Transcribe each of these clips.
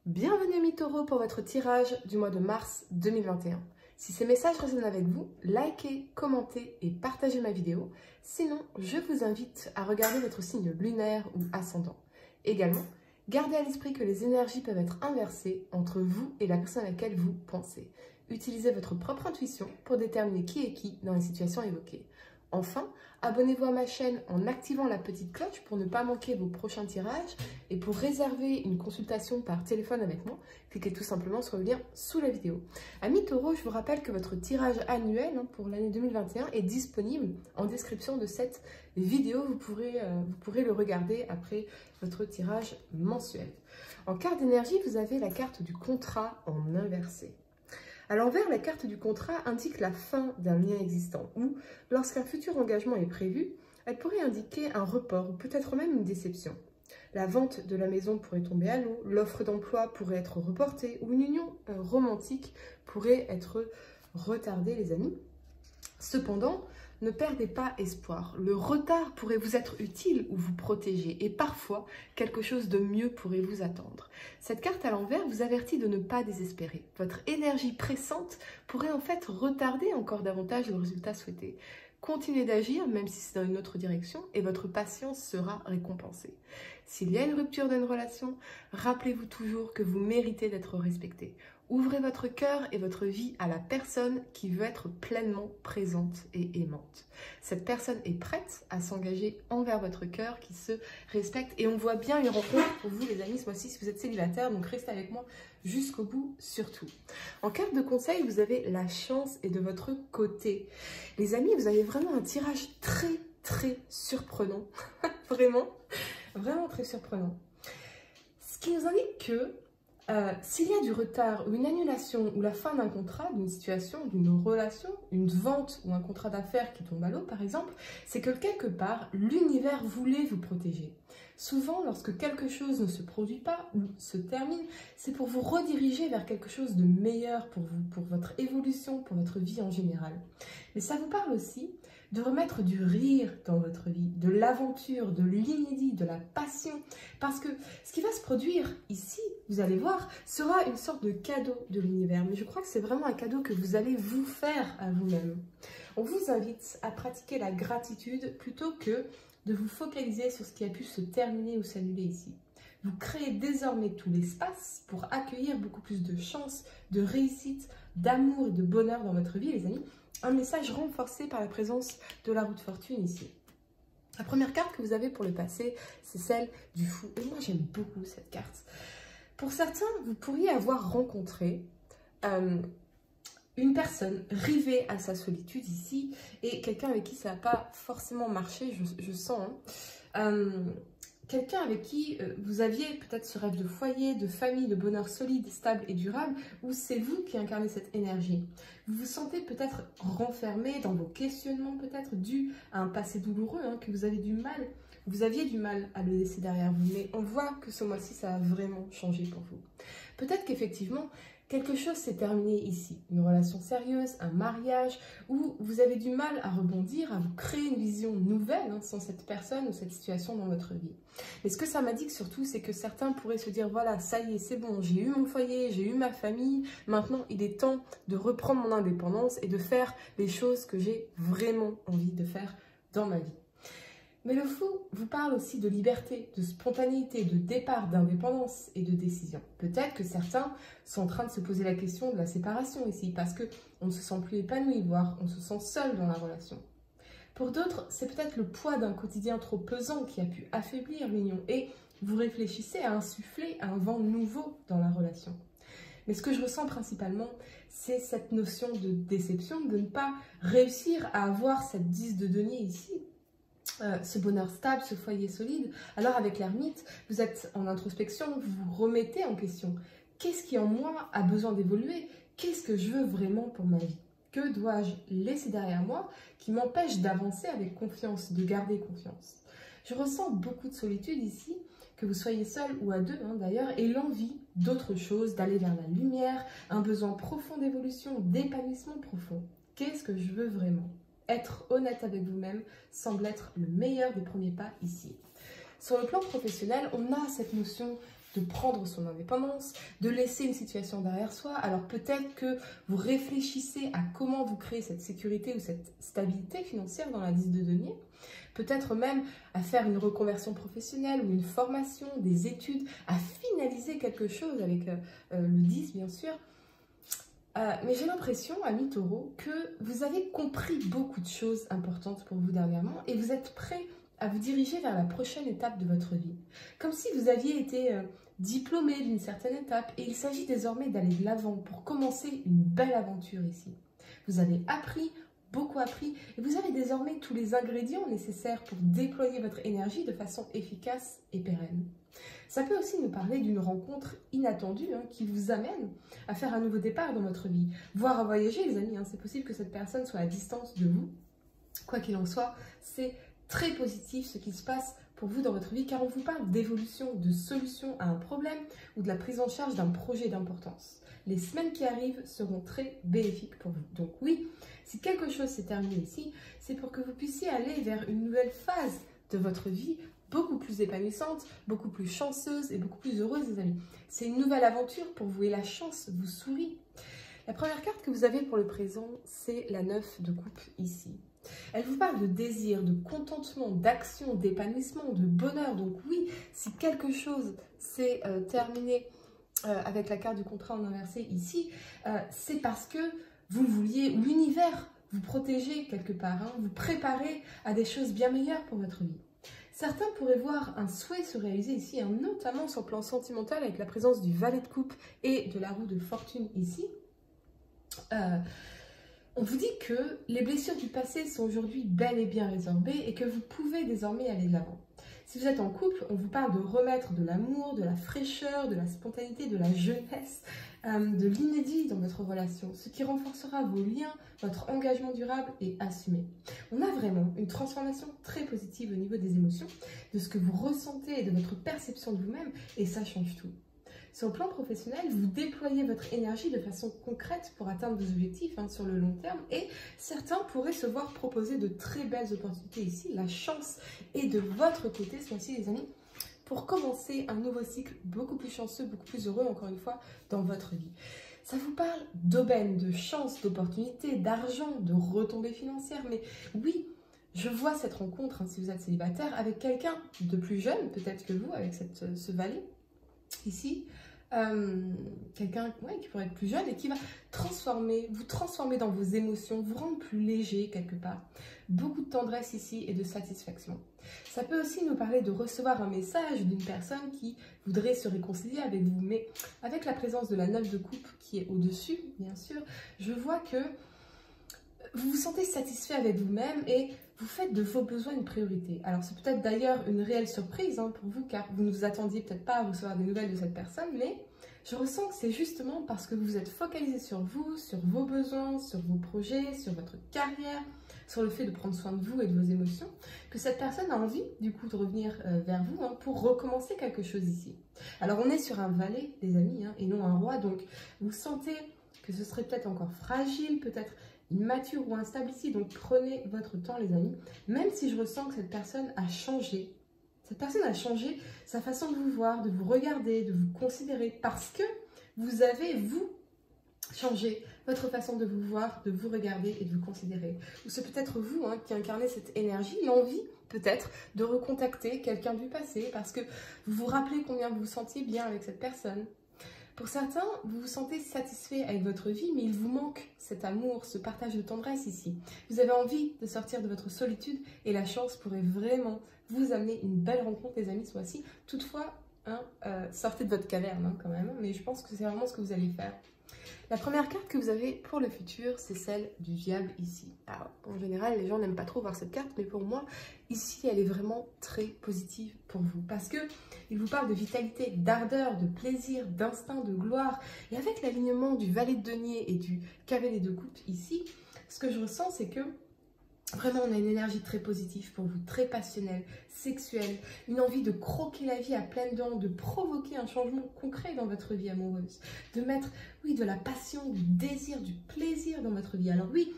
Bienvenue amis taureaux pour votre tirage du mois de mars 2021. Si ces messages résonnent avec vous, likez, commentez et partagez ma vidéo. Sinon, je vous invite à regarder votre signe lunaire ou ascendant. Également, gardez à l'esprit que les énergies peuvent être inversées entre vous et la personne à laquelle vous pensez. Utilisez votre propre intuition pour déterminer qui est qui dans les situations évoquées. Enfin, abonnez-vous à ma chaîne en activant la petite cloche pour ne pas manquer vos prochains tirages. Et pour réserver une consultation par téléphone avec moi, cliquez tout simplement sur le lien sous la vidéo. Amis taureaux, je vous rappelle que votre tirage annuel pour l'année 2021 est disponible en description de cette vidéo. Vous pourrez le regarder après votre tirage mensuel. En carte d'énergie, vous avez la carte du contrat en inversé. À l'envers, la carte du contrat indique la fin d'un lien existant ou, lorsqu'un futur engagement est prévu, elle pourrait indiquer un report ou peut-être même une déception. La vente de la maison pourrait tomber à l'eau, l'offre d'emploi pourrait être reportée ou une union romantique pourrait être retardée, les amis. Cependant, ne perdez pas espoir. Le retard pourrait vous être utile ou vous protéger et parfois, quelque chose de mieux pourrait vous attendre. Cette carte à l'envers vous avertit de ne pas désespérer. Votre énergie pressante pourrait en fait retarder encore davantage le résultat souhaité. Continuez d'agir, même si c'est dans une autre direction, et votre patience sera récompensée. S'il y a une rupture d'une relation, rappelez-vous toujours que vous méritez d'être respecté. Ouvrez votre cœur et votre vie à la personne qui veut être pleinement présente et aimante. Cette personne est prête à s'engager envers votre cœur qui se respecte. Et on voit bien une rencontre pour vous, les amis, ce mois-ci, si vous êtes célibataire. Donc restez avec moi jusqu'au bout, surtout. En carte de conseil, vous avez la chance est de votre côté. Les amis, vous avez vraiment un tirage très surprenant. Vraiment très surprenant. Ce qui nous indique que s'il y a du retard ou une annulation ou la fin d'un contrat, d'une situation, d'une relation, une vente ou un contrat d'affaires qui tombe à l'eau par exemple, c'est que quelque part, l'univers voulait vous protéger. Souvent, lorsque quelque chose ne se produit pas ou se termine, c'est pour vous rediriger vers quelque chose de meilleur pour vous, pour votre évolution, pour votre vie en général. Mais ça vous parle aussi de remettre du rire dans votre vie, de l'aventure, de l'inédit, de la passion. Parce que ce qui va se produire ici, vous allez voir, sera une sorte de cadeau de l'univers. Mais je crois que c'est vraiment un cadeau que vous allez vous faire à vous-même. On vous invite à pratiquer la gratitude plutôt que de vous focaliser sur ce qui a pu se terminer ou s'annuler ici. Vous créez désormais tout l'espace pour accueillir beaucoup plus de chance, de réussite, d'amour et de bonheur dans votre vie, les amis. Un message renforcé par la présence de la roue de fortune ici. La première carte que vous avez pour le passé, c'est celle du fou. Et moi, j'aime beaucoup cette carte. Pour certains, vous pourriez avoir rencontré une personne rivée à sa solitude ici et quelqu'un avec qui ça n'a pas forcément marché, je sens. Quelqu'un avec qui vous aviez peut-être ce rêve de foyer, de famille, de bonheur solide, stable et durable, ou c'est vous qui incarnez cette énergie. Vous vous sentez peut-être renfermé dans vos questionnements, peut-être dû à un passé douloureux, que vous aviez du mal à le laisser derrière vous. Mais on voit que ce mois-ci, ça a vraiment changé pour vous. Peut-être qu'effectivement, quelque chose s'est terminé ici, une relation sérieuse, un mariage, où vous avez du mal à rebondir, à vous créer une vision nouvelle sans cette personne ou cette situation dans votre vie. Mais ce que ça m'indique surtout, c'est que certains pourraient se dire, voilà, ça y est, c'est bon, j'ai eu mon foyer, j'ai eu ma famille, maintenant il est temps de reprendre mon indépendance et de faire les choses que j'ai vraiment envie de faire dans ma vie. Mais le fou vous parle aussi de liberté, de spontanéité, de départ, d'indépendance et de décision. Peut-être que certains sont en train de se poser la question de la séparation ici, parce qu'on ne se sent plus épanoui, voire on se sent seul dans la relation. Pour d'autres, c'est peut-être le poids d'un quotidien trop pesant qui a pu affaiblir l'union et vous réfléchissez à insuffler un vent nouveau dans la relation. Mais ce que je ressens principalement, c'est cette notion de déception, de ne pas réussir à avoir cette 10 de denier ici. Ce bonheur stable, ce foyer solide. Alors avec l'ermite, vous êtes en introspection, vous vous remettez en question. Qu'est-ce qui en moi a besoin d'évoluer? Qu'est-ce que je veux vraiment pour ma vie? Que dois-je laisser derrière moi qui m'empêche d'avancer avec confiance, de garder confiance? Je ressens beaucoup de solitude ici, que vous soyez seul ou à deux d'ailleurs, et l'envie d'autre chose, d'aller vers la lumière, un besoin profond d'évolution, d'épanouissement profond. Qu'est-ce que je veux vraiment? Être honnête avec vous-même semble être le meilleur des premiers pas ici. Sur le plan professionnel, on a cette notion de prendre son indépendance, de laisser une situation derrière soi. Alors peut-être que vous réfléchissez à comment vous créer cette sécurité ou cette stabilité financière dans la 10 de denier. Peut-être même à faire une reconversion professionnelle ou une formation, des études, à finaliser quelque chose avec le 10 bien sûr. Mais j'ai l'impression, amis taureaux, que vous avez compris beaucoup de choses importantes pour vous dernièrement et vous êtes prêts à vous diriger vers la prochaine étape de votre vie. Comme si vous aviez été diplômé d'une certaine étape et il s'agit désormais d'aller de l'avant pour commencer une belle aventure ici. Vous avez appris, beaucoup appris et vous avez désormais tous les ingrédients nécessaires pour déployer votre énergie de façon efficace et pérenne. Ça peut aussi nous parler d'une rencontre inattendue qui vous amène à faire un nouveau départ dans votre vie, voire à voyager les amis. C'est possible que cette personne soit à distance de vous. Quoi qu'il en soit, c'est très positif ce qui se passe pour vous dans votre vie car on vous parle d'évolution, de solution à un problème ou de la prise en charge d'un projet d'importance. Les semaines qui arrivent seront très bénéfiques pour vous. Donc oui, si quelque chose s'est terminé ici, c'est pour que vous puissiez aller vers une nouvelle phase de votre vie beaucoup plus épanouissante, beaucoup plus chanceuse et beaucoup plus heureuse, les amis. C'est une nouvelle aventure pour vous et la chance vous sourit. La première carte que vous avez pour le présent, c'est la 9 de coupe ici. Elle vous parle de désir, de contentement, d'action, d'épanouissement, de bonheur. Donc oui, si quelque chose s'est terminé avec la carte du contrat en inversé ici, c'est parce que vous le vouliez, ou l'univers vous protégez quelque part, vous préparez à des choses bien meilleures pour votre vie. Certains pourraient voir un souhait se réaliser ici, notamment sur le plan sentimental avec la présence du valet de coupe et de la roue de fortune ici. On vous dit que les blessures du passé sont aujourd'hui bel et bien résorbées et que vous pouvez désormais aller de l'avant. Si vous êtes en couple, on vous parle de remettre de l'amour, de la fraîcheur, de la spontanéité, de la jeunesse, de l'inédit dans votre relation, ce qui renforcera vos liens, votre engagement durable et assumé. On a vraiment une transformation très positive au niveau des émotions, de ce que vous ressentez et de votre perception de vous-même, et ça change tout. Sur le plan professionnel, vous déployez votre énergie de façon concrète pour atteindre vos objectifs sur le long terme et certains pourraient se voir proposer de très belles opportunités ici. La chance est de votre côté ce mois-ci, les amis, pour commencer un nouveau cycle beaucoup plus chanceux, beaucoup plus heureux, encore une fois, dans votre vie. Ça vous parle d'aubaine, de chance, d'opportunités, d'argent, de retombées financières, mais oui, je vois cette rencontre, si vous êtes célibataire, avec quelqu'un de plus jeune, peut-être que vous, avec ce valet ici, quelqu'un qui pourrait être plus jeune et qui va vous transformer dans vos émotions, vous rendre plus léger quelque part. Beaucoup de tendresse ici et de satisfaction. Ça peut aussi nous parler de recevoir un message d'une personne qui voudrait se réconcilier avec vous, mais avec la présence de la 9 de coupe qui est au-dessus, bien sûr, je vois que vous vous sentez satisfait avec vous-même et vous faites de vos besoins une priorité. Alors c'est peut-être d'ailleurs une réelle surprise pour vous car vous ne vous attendiez peut-être pas à recevoir des nouvelles de cette personne, mais je ressens que c'est justement parce que vous êtes focalisé sur vous, sur vos besoins, sur vos projets, sur votre carrière, sur le fait de prendre soin de vous et de vos émotions, que cette personne a envie du coup de revenir vers vous pour recommencer quelque chose ici. Alors on est sur un valet, les amis, et non un roi, donc vous sentez que ce serait peut-être encore fragile, peut-être immature ou instable ici, donc prenez votre temps les amis, même si je ressens que cette personne a changé. Cette personne a changé sa façon de vous voir, de vous regarder, de vous considérer, parce que vous avez, vous, changé votre façon de vous voir, de vous regarder et de vous considérer. Ou c'est peut-être vous qui incarnez cette énergie, l'envie peut-être de recontacter quelqu'un du passé, parce que vous vous rappelez combien vous vous sentiez bien avec cette personne. Pour certains, vous vous sentez satisfait avec votre vie, mais il vous manque cet amour, ce partage de tendresse ici. Vous avez envie de sortir de votre solitude et la chance pourrait vraiment vous amener une belle rencontre, les amis, ce mois-ci. Toutefois, sortez de votre caverne quand même, mais je pense que c'est vraiment ce que vous allez faire. La première carte que vous avez pour le futur, c'est celle du diable ici. Alors, en général, les gens n'aiment pas trop voir cette carte, mais pour moi, ici, elle est vraiment très positive pour vous. Parce que il vous parle de vitalité, d'ardeur, de plaisir, d'instinct, de gloire. Et avec l'alignement du valet de denier et du cavalier de coupe ici, ce que je ressens, c'est que vraiment, on a une énergie très positive pour vous, très passionnelle, sexuelle, une envie de croquer la vie à pleines dents, de provoquer un changement concret dans votre vie amoureuse, de mettre, oui, de la passion, du désir, du plaisir dans votre vie. Alors oui,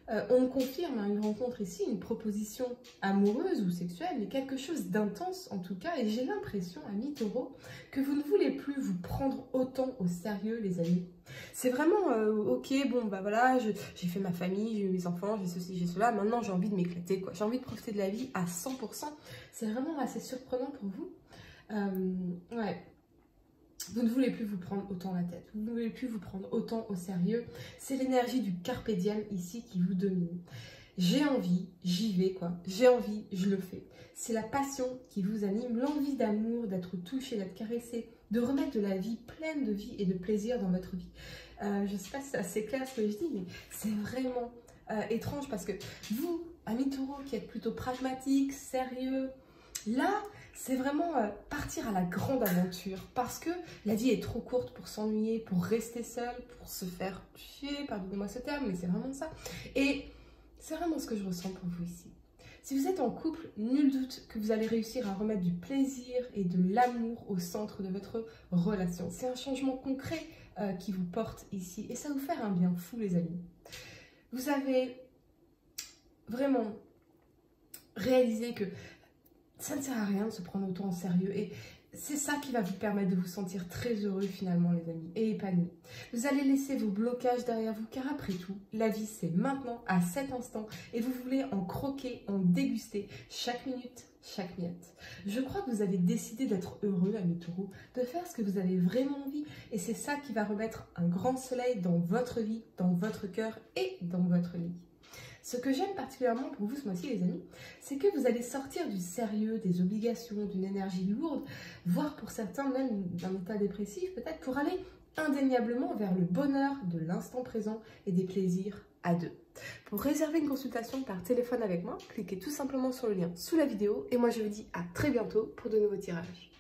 On me confirme une rencontre ici, une proposition amoureuse ou sexuelle, mais quelque chose d'intense en tout cas. Et j'ai l'impression, amis taureaux, que vous ne voulez plus vous prendre autant au sérieux, les amis. C'est vraiment, ok, bon, bah voilà, j'ai fait ma famille, j'ai eu mes enfants, j'ai ceci, j'ai cela. Maintenant, j'ai envie de m'éclater, quoi. J'ai envie de profiter de la vie à 100%. C'est vraiment assez surprenant pour vous. Ouais. Vous ne voulez plus vous prendre autant la tête, vous ne voulez plus vous prendre autant au sérieux. C'est l'énergie du carpe diem ici qui vous domine. J'ai envie, j'y vais quoi. J'ai envie, je le fais. C'est la passion qui vous anime, l'envie d'amour, d'être touché, d'être caressé, de remettre de la vie pleine de vie et de plaisir dans votre vie. Je ne sais pas si c'est assez clair ce que je dis, mais c'est vraiment étrange parce que vous, amis taureaux, qui êtes plutôt pragmatique, sérieux, là, c'est vraiment partir à la grande aventure parce que la vie est trop courte pour s'ennuyer, pour rester seul, pour se faire chier, pardonnez-moi ce terme, mais c'est vraiment ça. Et c'est vraiment ce que je ressens pour vous ici. Si vous êtes en couple, nul doute que vous allez réussir à remettre du plaisir et de l'amour au centre de votre relation. C'est un changement concret qui vous porte ici et ça va vous faire un bien fou, les amis. Vous avez vraiment réalisé que ça ne sert à rien de se prendre autant en sérieux et c'est ça qui va vous permettre de vous sentir très heureux finalement les amis et épanoui. Vous allez laisser vos blocages derrière vous car après tout, la vie c'est maintenant, à cet instant et vous voulez en croquer, en déguster chaque minute, chaque miette. Je crois que vous avez décidé d'être heureux amis taureaux, de faire ce que vous avez vraiment envie et c'est ça qui va remettre un grand soleil dans votre vie, dans votre cœur et dans votre lit. Ce que j'aime particulièrement pour vous ce mois-ci, les amis, c'est que vous allez sortir du sérieux, des obligations, d'une énergie lourde, voire pour certains même d'un état dépressif, peut-être pour aller indéniablement vers le bonheur de l'instant présent et des plaisirs à deux. Pour réserver une consultation par téléphone avec moi, cliquez tout simplement sur le lien sous la vidéo et moi je vous dis à très bientôt pour de nouveaux tirages.